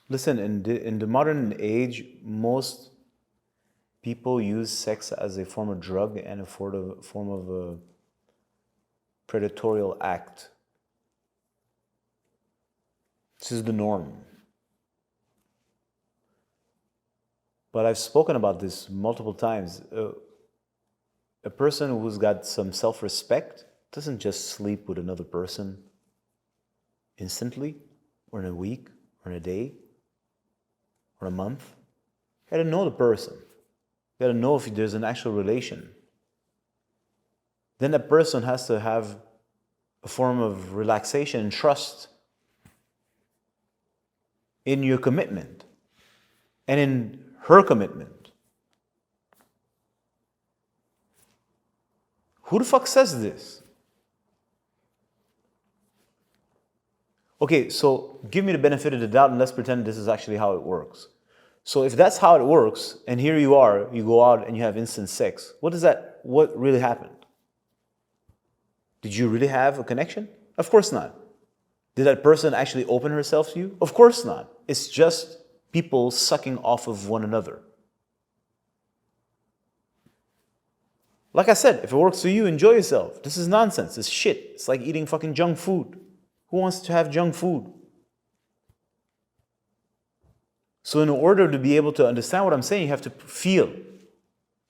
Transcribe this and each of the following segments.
Listen, in the modern age, most people use sex as a form of drug and a form of a predatorial act. This is the norm. But I've spoken about this multiple times. A person who's got some self-respect doesn't just sleep with another person instantly, or in a week, or in a day, or a month. You gotta know the person. You gotta know if there's an actual relation. Then that person has to have a form of relaxation and trust in your commitment and in her commitment. Who the fuck says this? Okay, so give me the benefit of the doubt and let's pretend this is actually how it works. So if that's how it works, and here you are, you go out and you have instant sex, what really happened? Did you really have a connection? Of course not. Did that person actually open herself to you? Of course not. It's just people sucking off of one another. Like I said, if it works for you, enjoy yourself. This is nonsense. It's shit. It's like eating fucking junk food. Who wants to have junk food? So in order to be able to understand what I'm saying, you have to feel.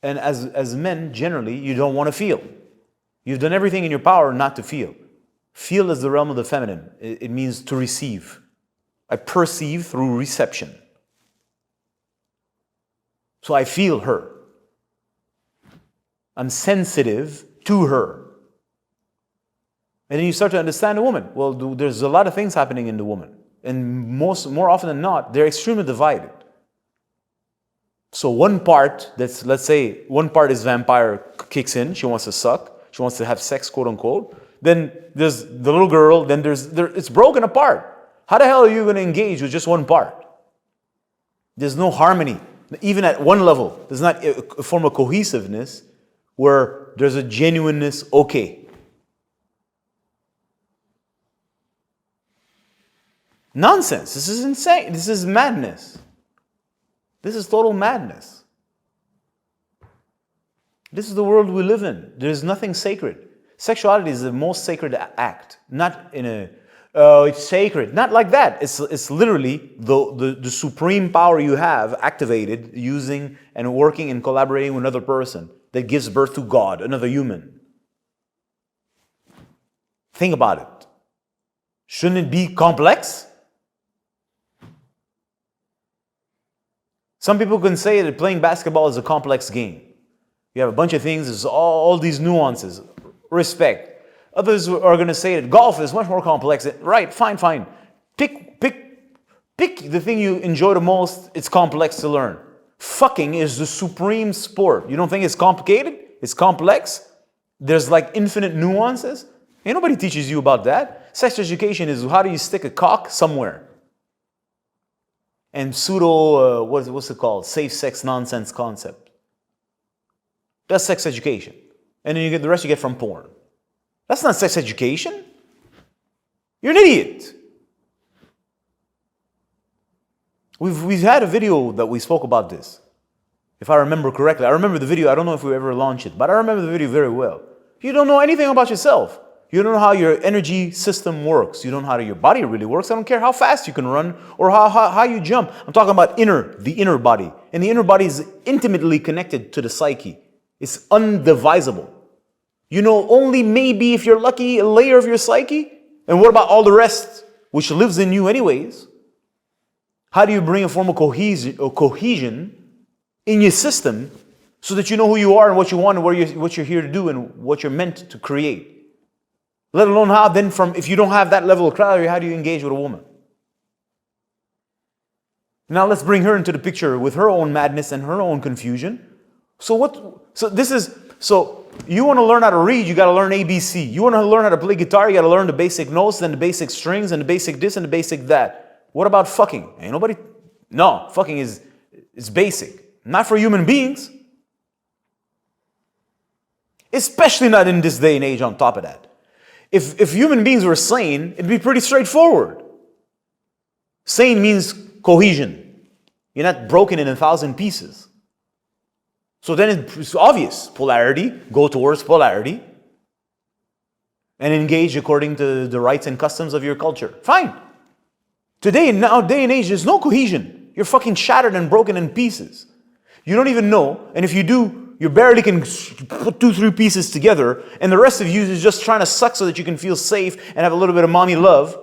And as men, generally, you don't want to feel. You've done everything in your power not to feel. Feel is the realm of the feminine. It means to receive. I perceive through reception. So I feel her. I'm sensitive to her. And then you start to understand the woman. Well, there's a lot of things happening in the woman. And more often than not, they're extremely divided. So one part, let's say one part is vampire kicks in, she wants to suck, she wants to have sex, quote unquote. Then there's the little girl, then it's broken apart. How the hell are you going to engage with just one part? There's no harmony. Even at one level, there's not a form of cohesiveness where there's a genuineness, okay. Nonsense. This is insane. This is madness. This is total madness. This is the world we live in. There's nothing sacred. Sexuality is the most sacred act. Not in a, it's sacred. Not like that. It's literally the supreme power you have activated using and working and collaborating with another person that gives birth to God, another human. Think about it. Shouldn't it be complex? Some people can say that playing basketball is a complex game. You have a bunch of things, there's all these nuances. Respect. Others are going to say that golf is much more complex. Right, fine. Pick the thing you enjoy the most. It's complex to learn. Fucking is the supreme sport. You don't think it's complicated? It's complex. There's like infinite nuances. Ain't nobody teaches you about that. Sex education is how do you stick a cock somewhere. And pseudo, what's it called? Safe sex nonsense concept. That's sex education. And then you get the rest you get from porn. That's not sex education. You're an idiot. We've had a video that we spoke about this. If I remember correctly. I remember the video. I don't know if we ever launched it, but I remember the video very well. You don't know anything about yourself. You don't know how your energy system works. You don't know how your body really works. I don't care how fast you can run or how you jump. I'm talking about the inner body. And the inner body is intimately connected to the psyche. It's undivisible. You know only maybe, if you're lucky, a layer of your psyche. And what about all the rest, which lives in you anyways? How do you bring a form of cohesion in your system so that you know who you are and what you want and what you're here to do and what you're meant to create? Let alone how then if you don't have that level of clarity, how do you engage with a woman? Now let's bring her into the picture with her own madness and her own confusion. So you want to learn how to read, you got to learn ABC. You want to learn how to play guitar, you got to learn the basic notes, then the basic strings, and the basic this and the basic that. What about fucking? Ain't nobody? No, fucking is basic. Not for human beings. Especially not in this day and age on top of that. If human beings were sane, it'd be pretty straightforward. Sane means cohesion. You're not broken in 1,000 pieces. So then it's obvious. Polarity, go towards polarity. And engage according to the rights and customs of your culture. Fine. Today, now, day and age, there's no cohesion. You're fucking shattered and broken in pieces. You don't even know, and if you do, you barely can put 2-3 pieces together, and the rest of you is just trying to suck so that you can feel safe and have a little bit of mommy love.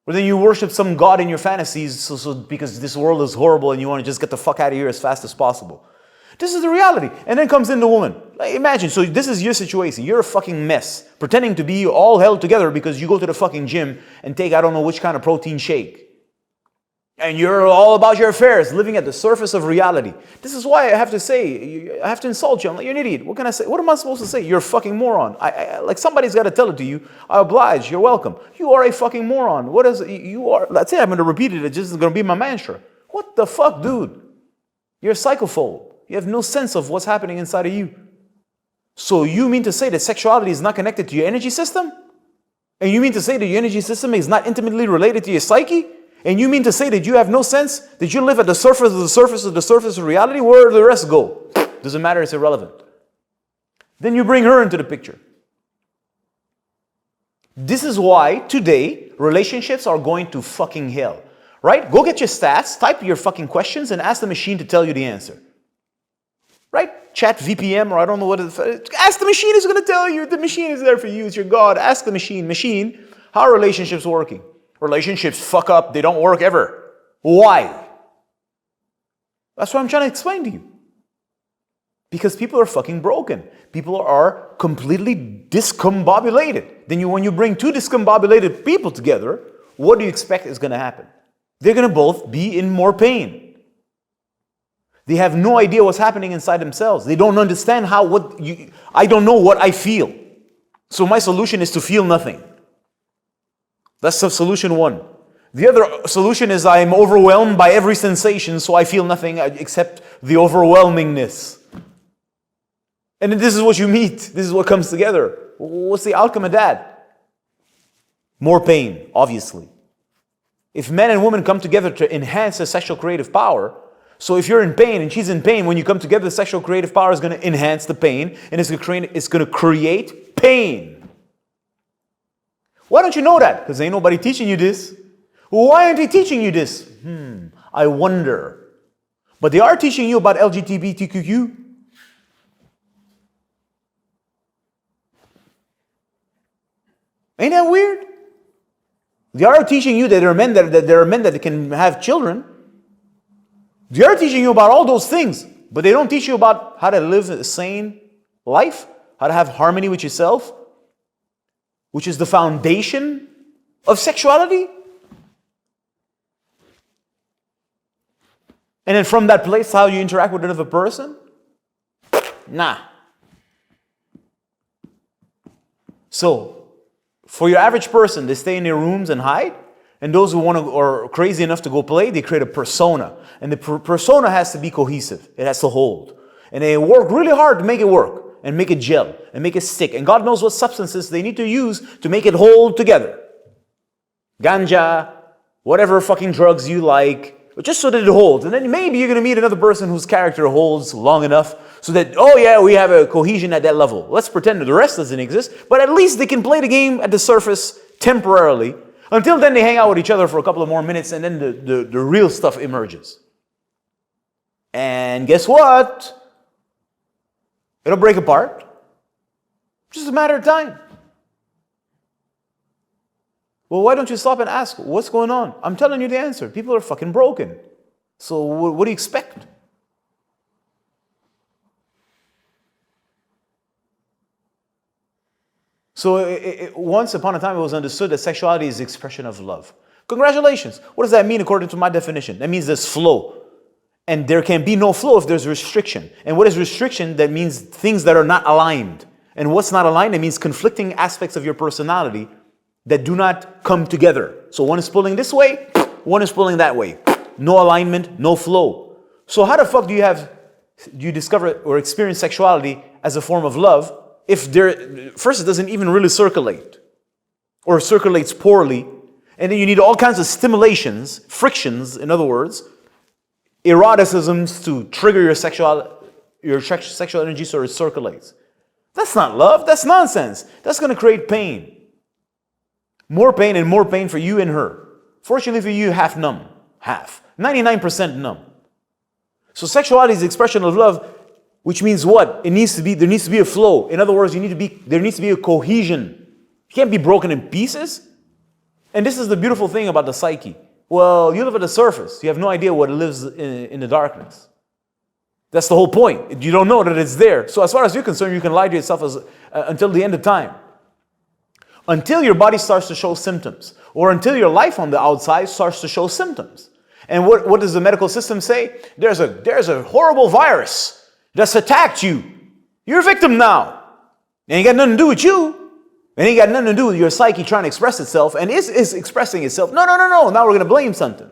Or then you worship some god in your fantasies because this world is horrible and you want to just get the fuck out of here as fast as possible. This is the reality. And then comes in the woman. Like, imagine, so this is your situation. You're a fucking mess, pretending to be all held together because you go to the fucking gym and take I don't know which kind of protein shake. And you're all about your affairs, living at the surface of reality. This is why I have to say, I have to insult you. I'm like, you're an idiot. What can I say? What am I supposed to say? You're a fucking moron. Like somebody's got to tell it to you. I oblige. You're welcome. You are a fucking moron. What is it? You are? That's it. I'm going to repeat it. It's just going to be my mantra. What the fuck, dude? You're a psychophobe. You have no sense of what's happening inside of you. So you mean to say that sexuality is not connected to your energy system? And you mean to say that your energy system is not intimately related to your psyche? And you mean to say that you have no sense? That you live at the surface of the surface of the surface of reality? Where do the rest go? Doesn't matter, it's irrelevant. Then you bring her into the picture. This is why today relationships are going to fucking hell. Right? Go get your stats, type your fucking questions, and ask the machine to tell you the answer. Right? Chat VPM or I don't know what it is. Ask the machine, it's going to tell you. The machine is there for you. It's your God. Ask the machine. Machine, how are relationships working? Relationships fuck up. They don't work ever. Why? That's what I'm trying to explain to you. Because people are fucking broken. People are completely discombobulated. Then when you bring two discombobulated people together, what do you expect is going to happen? They're going to both be in more pain. They have no idea what's happening inside themselves. They don't understand I don't know what I feel. So my solution is to feel nothing. That's the solution one. The other solution is I am overwhelmed by every sensation, so I feel nothing except the overwhelmingness. And then this is what you meet. This is what comes together. What's the outcome of that? More pain, obviously. If men and women come together to enhance their sexual creative power, so if you're in pain and she's in pain, when you come together, the sexual creative power is going to enhance the pain and it's going to create pain. Why don't you know that? Because ain't nobody teaching you this. Why aren't they teaching you this? I wonder. But they are teaching you about LGBTQ. Ain't that weird? They are teaching you that there are men that can have children. They are teaching you about all those things, but they don't teach you about how to live a sane life, how to have harmony with yourself, which is the foundation of sexuality. And then from that place, how you interact with another person? Nah. So, for your average person, they stay in their rooms and hide. And those who are crazy enough to go play, they create a persona. And the persona has to be cohesive. It has to hold. And they work really hard to make it work. And make it gel. And make it stick. And God knows what substances they need to use to make it hold together. Ganja, whatever fucking drugs you like. But just so that it holds. And then maybe you're going to meet another person whose character holds long enough. So that, oh yeah, we have a cohesion at that level. Let's pretend that the rest doesn't exist. But at least they can play the game at the surface temporarily. Until then, they hang out with each other for a couple of more minutes, and then the real stuff emerges. And guess what? It'll break apart. Just a matter of time. Well, why don't you stop and ask, what's going on? I'm telling you the answer. People are fucking broken. So what do you expect? So once upon a time, it was understood that sexuality is the expression of love. Congratulations. What does that mean according to my definition? That means there's flow. And there can be no flow if there's restriction. And what is restriction? That means things that are not aligned. And what's not aligned? It means conflicting aspects of your personality that do not come together. So one is pulling this way, one is pulling that way. No alignment, no flow. So how the fuck do you discover or experience sexuality as a form of love if first it doesn't even really circulate or circulates poorly, And then you need all kinds of stimulations, frictions, in other words, eroticisms to trigger your sexual energy so it circulates. That's not love. That's nonsense. That's going to create pain. More pain and more pain for you and her. Fortunately for you, half numb. Half. 99% numb. So sexuality is the expression of love, which means what? There needs to be a flow. In other words, there needs to be a cohesion. You can't be broken in pieces. And this is the beautiful thing about the psyche. Well, you live at the surface. You have no idea what lives in the darkness. That's the whole point. You don't know that it's there. So as far as you're concerned, you can lie to yourself until the end of time. Until your body starts to show symptoms. Or until your life on the outside starts to show symptoms. And what does the medical system say? There's a horrible virus that's attacked you. You're a victim now. It ain't got nothing to do with you. It ain't got nothing to do with your psyche trying to express itself. And is expressing itself. No. Now we're going to blame something.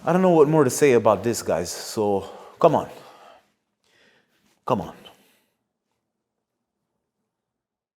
I don't know what more to say about this, guys. So, come on. Come on.